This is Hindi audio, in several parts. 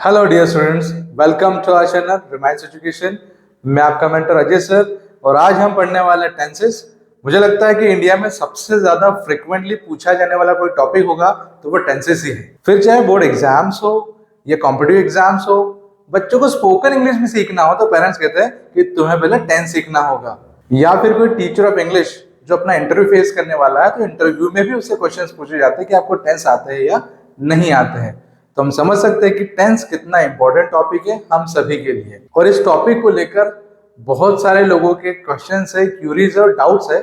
Hello dear students, welcome to our channel Reminds Education. मैं आपका मेंटर अजय सर और आज हम पढ़ने वाले टेंसेस। मुझे लगता है कि इंडिया में सबसे ज्यादा फ्रिक्वेंटली पूछा जाने वाला कोई टॉपिक होगा तो वो टेंसेस ही है। फिर चाहे बोर्ड एग्जाम्स हो या कॉम्पिटिटिव एग्जाम्स हो, बच्चों को स्पोकन इंग्लिश भी सीखना हो तो पेरेंट्स कहते हैं कि तुम्हें पहले टेंस सीखना होगा। या फिर कोई टीचर ऑफ इंग्लिश जो अपना इंटरव्यू फेस करने वाला है तो इंटरव्यू में भी उससे क्वेश्चंस पूछे जाते हैं कि आपको टेंस आते हैं या नहीं आते हैं। तो हम समझ सकते हैं कि टेंस कितना इंपॉर्टेंट टॉपिक है हम सभी के लिए। और इस टॉपिक को लेकर बहुत सारे लोगों के क्वेश्चंस है, क्यूरीज और डाउट्स है।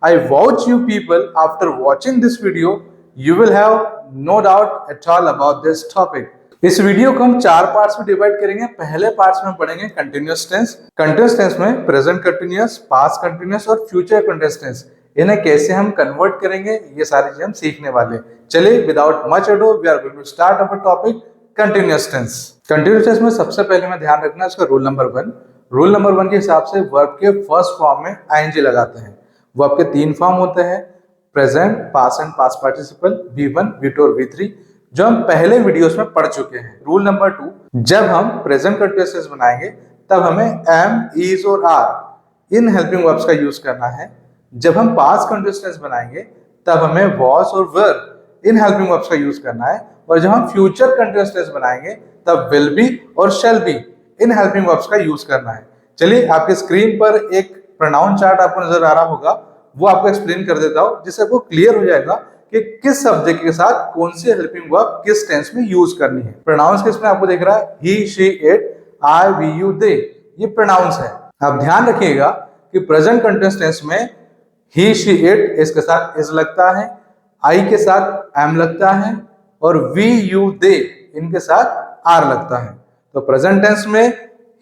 I vouch you people after watching this video you will have no doubt at all about this topic. इस वीडियो को हम 4 पार्ट्स में डिवाइड करेंगे। पहले पार्ट्स में पढ़ेंगे कंटिन्यूअस टेंस। कंटिन्यूअस टेंस में प्रेजेंट कंटिन्यूअस, पास्ट कंटिन्यूअस और फ्यूचर कंटिन्यूअस टेंस, इन्हें कैसे हम कन्वर्ट करेंगे ये सारी चीजें हम सीखने वाले। चलिए without much ado we are going to start our topic continuous tense. Continuous tense में सबसे पहले में ध्यान रखना है इसका रूल नंबर 1। रूल नंबर 1 के हिसाब से वर्ब के फर्स्ट फॉर्म में आईएनजी लगाते हैं। वर्ब के 3 फॉर्म होते हैं, present, past and past participle, V1, V2 और V3, जो हम पहले वीडियोस में पढ़ चुके हैं। रूल नंबर 2, जब हम प्रेजेंट कंटिन्यूअस टेंस बनाएंगे तब हमें एम, इज और आर इन हेल्पिंग वर्ब्स का यूज करना है। जब हम पास्ट कंटिन्यूअस टेंस बनाएंगे तब हमें वॉज और वर इन हेल्पिंग वर्ब्स का यूज करना है। और जब हम फ्यूचर कंटिन्यूअस टेंस बनाएंगे तब विल बी और shall be in helping verbs का यूज करना है। चलिए आपके स्क्रीन पर एक प्रोनाउन चार्ट आपको नजर आ रहा होगा, वो आपको एक्सप्लेन कर देता हूं जिससे आपको क्लियर हो जाएगा कि किस सब्जेक्ट के साथ कौन सी हेल्पिंग वर्ब किस टेंस में यूज करनी है। प्रोनाउंस के इसमें आपको दिख रहा है he, she, it, I, we, you, they, ये प्रोनाउंस है। आप ध्यान रखिएगा कि प्रेजेंट कंटिन्यूअस टेंस में ही, शी, इट इसके साथ इज लगता है, आई के साथ एम लगता है और वी, यू, दे इनके साथ आर लगता है। तो प्रेजेंट टेंस में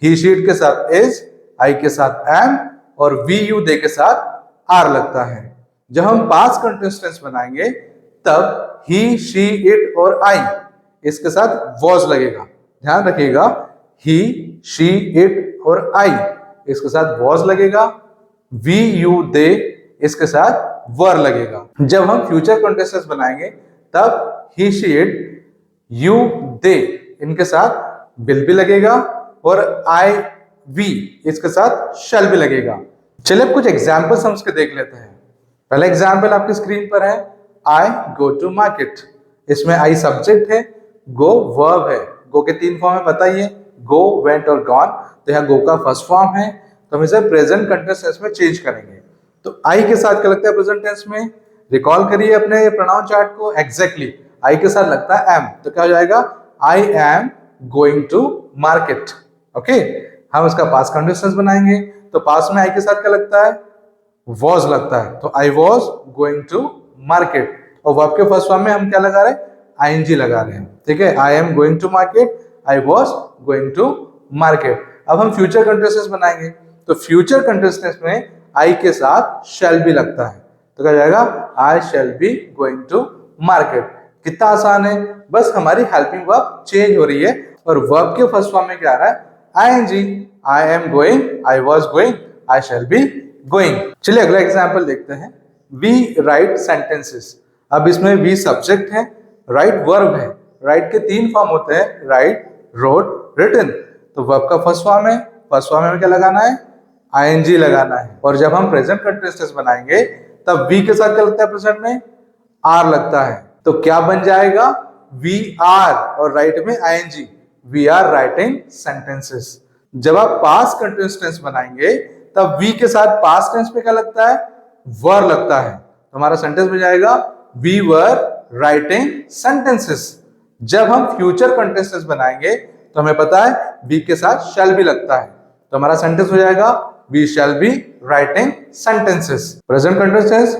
ही, शी, इट के साथ इज, आई के साथ एम और वी, यू, दे के साथ आर लगता है। जब हम पास्ट कंटिन्यूअस टेंस बनाएंगे तब ही, शी, इट और आई इसके साथ वॉज लगेगा। ध्यान रखिएगा, ही, शी, इट और आई इसके साथ वॉज लगेगा, वी, यू, दे इसके साथ वर लगेगा। जब हम फ्यूचर कंटिन्यूअस टेंस बनाएंगे तब ही, शी, इट, यू, दे इनके साथ विल भी लगेगा और आई, वी इसके साथ शैल भी लगेगा। चलिए कुछ एग्जांपल्स हम उसके देख लेते हैं। पहला एग्जांपल आपकी स्क्रीन पर है, आई गो टू मार्केट। इसमें आई सब्जेक्ट है, गो वर्ब है। गो के 3 फॉर्म है बताइए, गो, वेंट और गॉन। तो यहाँ गो का फर्स्ट फॉर्म है तो हम इसे प्रेजेंट कंटिन्यूअस टेंस में चेंज करेंगे। तो आई के साथ क्या लगता है प्रेजेंट टेंस में? रिकॉल करिए अपने प्रोनाउन चार्ट को। एग्जैक्टली आई के साथ लगता है एम, तो क्या हो जाएगा? I am going to market. Okay, हम इसका पास्ट कंटिन्यूअस टेंस बनाएंगे तो पास्ट में आई के साथ क्या लगता है? वॉज लगता है, तो I was going to market. और वर्ब के फर्स्ट फॉर्म में हम क्या लगा रहे हैं? आईएनजी लगा रहे हैं। ठीक है, I am going to market, I was going to market. अब हम फ्यूचर कंटिन्यूअस टेंस बनाएंगे तो फ्यूचर कंटिन्यूअस टेंस में आई के साथ शैल भी लगता है, तो क्या जाएगा? I shall be going to market. कितना आसान है, बस हमारी हेल्पिंग वर्ब चेंज हो रही है और वर्ब के फर्स्ट फॉर्म में क्या आ रहा है? ING. I am going, I was going, I shall be going. चलिए अगला एग्जांपल देखते हैं। We write sentences. अब इसमें वी सब्जेक्ट है, राइट वर्ब है। राइट के 3 फॉर्म होते हैं, राइट, रोट, रिटन। तो वर्ब का फर्स्ट फॉर्म है, फर्स्ट फॉर्म में क्या लगाना है? आईएनजी लगाना है। और जब हम प्रेजेंट कंटिन्यूअस टेंस बनाएंगे तब वी के साथ क्या लगता है प्रेजेंट में? आर लगता है। तो क्या बन जाएगा? वी आर और राइट में ING, we are writing sentences. जब आप पास्ट कंटिन्यूअस टेंस बनाएंगे तब वी के साथ पास्ट टेंस पे क्या लगता है? वर लगता है। तो हमारा सेंटेंस बन जाएगा वी वर राइटिंग सेंटेंसेस। जब हम फ्यूचर कंटिन्यूअस टेंस बनाएंगे तो हमें पता है वी के साथ शैल भी लगता है, तो हमारा सेंटेंस हो जाएगा we shall be writing sentences. Present continuous tense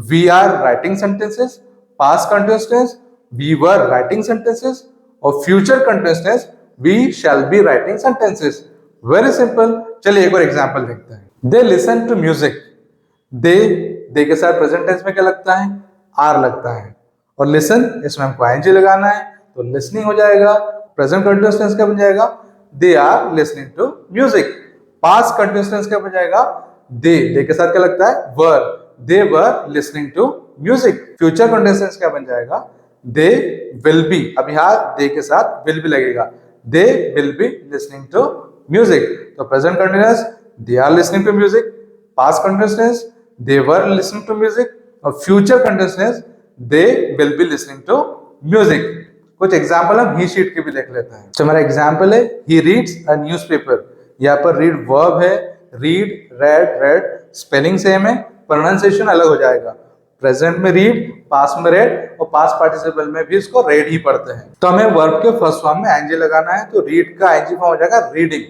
we are writing sentences, past continuous tense we were writing sentences और future continuous tense we shall be writing sentences. Very simple. चलिए एक और एग्जांपल देखते हैं। They listen to music. They के साथ प्रेजेंट टेंस में क्या लगता है? आर लगता है। और लिसन इसमें हमको आईएनजी लगाना है तो लिसनिंग हो जाएगा। प्रेजेंट कंटिन्यूअस टेंस क्या बन जाएगा? They are listening to music. Past continuous tense क्या बन जाएगा? दे के साथ क्या लगता है? Were, they were listening to music. Future continuous tense क्या बन जाएगा? They will be. अब यहाँ दे के साथ विल भी लगेगा, they will be listening to music. तो present continuous they are listening to music, past continuous they were listening to music, और future continuous they will be listening to music. कुछ एग्जाम्पल हम ही शीट के भी देख लेते हैं। तो हमारा एग्जाम्पल है ही रीड्स अ न्यूज़पेपर। यहाँ पर रीड वर्ब है, read, red, red, spelling same है, प्रोनाउंसिएशन अलग हो जाएगा। प्रेजेंट में रीड, पास्ट में रेड, और पास्ट पार्टिसिपल में भी इसको रेड ही पढ़ते हैं। तो हमें वर्ब के फर्स्ट फॉर्म में आईएनजी लगाना है, तो रीड का आईएनजी फॉर्म हो जाएगा रीडिंग।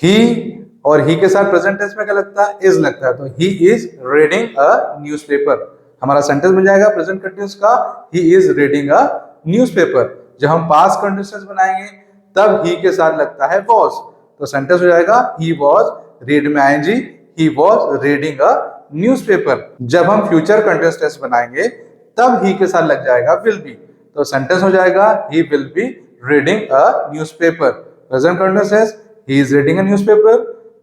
ही और ही के साथ प्रेजेंट टेंस में क्या लगता है, इज लगता है, तो ही इज रीडिंग अ न्यूज़पेपर। हमारा सेंटेंस बन जाएगा प्रेजेंट कंटिन्यूअस का, ही इज रीडिंग अ न्यूज़पेपर। जब हम पास्ट कंटिन्यूअस बनाएंगे तब ही के साथ लगता है वॉज, तो सेंटेंस हो जाएगा ही वॉज, रीड में ING, he was reading a newspaper. जब हम फ्यूचर कंटिन्यूअस टेंस बनाएंगे तब ही के साथ लग जाएगा विल बी, तो सेंटेंस हो जाएगा he will be reading a newspaper. Present continuous tense he is reading a newspaper,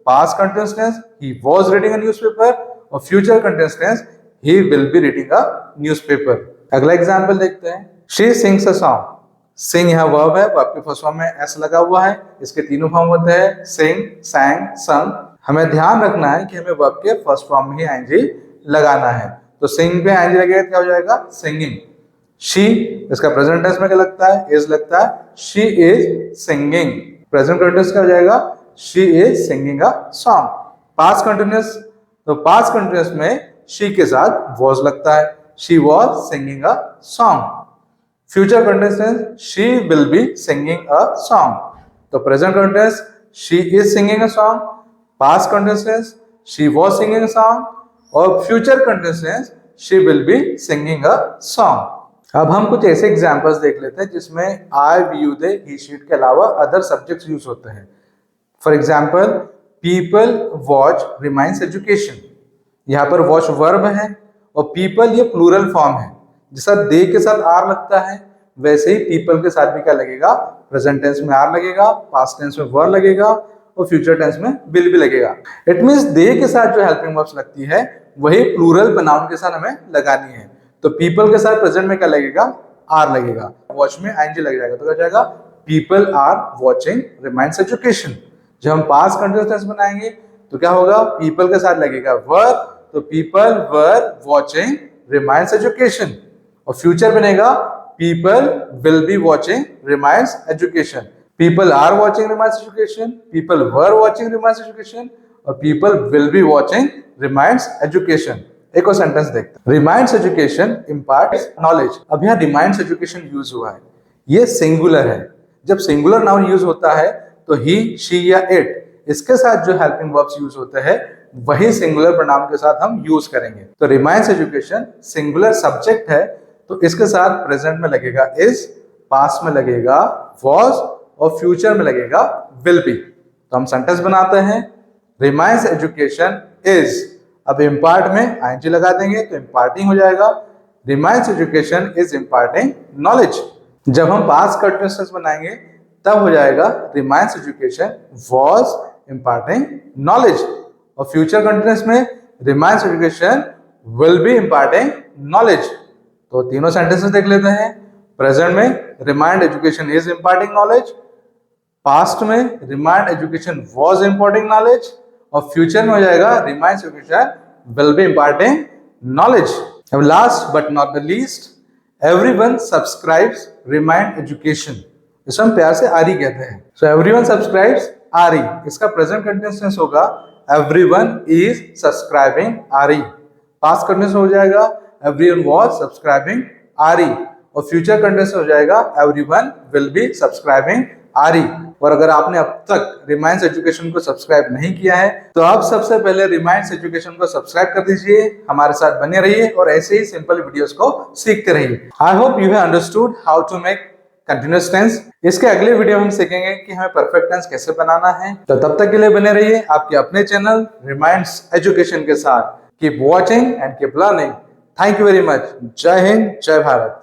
past continuous tense he was reading a newspaper, और future continuous tense he will be reading a newspaper. अगला एग्जांपल देखते हैं। She sings a song. Sing यहाँ वर्ब है, वर्ब के फर्स्ट फॉर्म में एस लगा हुआ है, इसके तीनों फॉर्म होते हैं सिंग, सैंग, संग। हमें ध्यान रखना है कि हमें वर्ब के फर्स्ट फॉर्म में ही आईएनजी लगाना है, तो सिंग पे आईएनजी लगेगा क्या हो जाएगा, सिंगिंग। शी, इसका प्रेजेंट टेंस में क्या लगता है, इज लगता है, she is singing. Present continuous क्या हो जाएगा, she is singing a song. Past continuous, तो पास्ट कंटिन्यूअस में शी के साथ वाज लगता है, she was singing a song. Future continuous she will be singing a song, तो present continuous she is singing a song, past continuous she was singing a song, और future continuous she will be singing a song. अब हम कुछ ऐसे एग्जांपल्स देख लेते हैं जिसमें I, we, you, they, he, she के अलावा अदर सब्जेक्ट्स यूज होते हैं। For example, people watch Reminds Education. यहाँ पर वॉच वर्ब है और पीपल ये प्लूरल फॉर्म है। जैसा दे के साथ आर लगता है वैसे ही पीपल के साथ भी क्या लगेगा, प्रेजेंट टेंस में आर लगेगा, पास्ट टेंस में वर लगेगा, और फ्यूचर टेंस में विल भी लगेगा। इट मींस दे के साथ जो हेल्पिंग वर्ब्स लगती है वही प्लूरल प्रोनाउन के साथ हमें लगानी है। तो पीपल के साथ प्रेजेंट में क्या लगेगा, आर लगेगा, वॉच में आईएनजी लग जाएगा, तो क्या जाएगा, people are watching Reminds Education. जब हम पास्ट कंटिन्यूअस टेंस बनाएंगे तो क्या होगा, पीपल के साथ लगेगा वर, तो people were watching Reminds Education. और फ्यूचर बनेगा people will be watching Reminds Education. People are watching Reminds Education, people were watching Reminds Education, और people will be watching Reminds Education. एक और सेंटेंस देखते हैं। Reminds Education imparts knowledge. अब यहाँ रिमाइंड्स एजुकेशन यूज हुआ है, ये सिंगुलर है। जब सिंगुलर नाउन यूज होता है तो ही, शी या इट, इसके साथ जो हेल्पिंग वर्ब्स यूज होते हैं वही सिंगुलर प्रोनाउन के साथ हम यूज करेंगे। तो रिमाइंड्स एजुकेशन सिंगुलर सब्जेक्ट है, तो इसके साथ प्रेजेंट में लगेगा इज, पास्ट में लगेगा वॉज, और फ्यूचर में लगेगा विल बी। तो हम सेंटेंस बनाते हैं, रिमाइंड्स एजुकेशन इज, अब इम्पार्ट में आईएनजी लगा देंगे तो इम्पार्टिंग हो जाएगा, Reminds Education is imparting knowledge. जब हम पास्ट कंटिन्यूअस बनाएंगे तब हो जाएगा Reminds Education was imparting knowledge, और फ्यूचर कंटिन्यूअस में Reminds Education will be imparting knowledge. तो तीनों सेंटेंसेस देख लेते हैं। प्रेजेंट में Remind Education is imparting knowledge, past में Remind Education was imparting knowledge, और फ्यूचर में हो जाएगा remind Education will be imparting knowledge. अब last but not the least, everyone subscribes Remind Education. इसे हम प्यार से आरी कहते हैं। सो एवरीवन सब्सक्राइब्स आरी, इसका प्रेजेंट कंटिन्यूअस टेंस होगा एवरीवन इज सब्सक्राइबिंग आरी। पास्ट कंटिन्यूअस हो जाएगा एवरीवन वाज सब्सक्राइबिंग आरी, और फ्यूचर कंटिन्यूअस हो जाएगा एवरीवन विल बी सब्सक्राइबिंग आरी। और अगर आपने अब तक रिमाइंड्स एजुकेशन को सब्सक्राइब नहीं किया है तो आप सबसे पहले रिमाइंड्स एजुकेशन को सब्सक्राइब कर दीजिए, हमारे साथ बने रहिए और ऐसे ही सिंपल वीडियोस को सीखते रहिए। I hope you have understood how to make continuous tense. इसके अगले वीडियो में हम सीखेंगे कि हमें परफेक्ट टेंस कैसे बनाना है। तो तब तक के लिए बने रहिए आपके अपने चैनल रिमाइंड्स एजुकेशन के साथ। Keep watching and keep learning. Thank you very much. जय हिंद, जय भारत।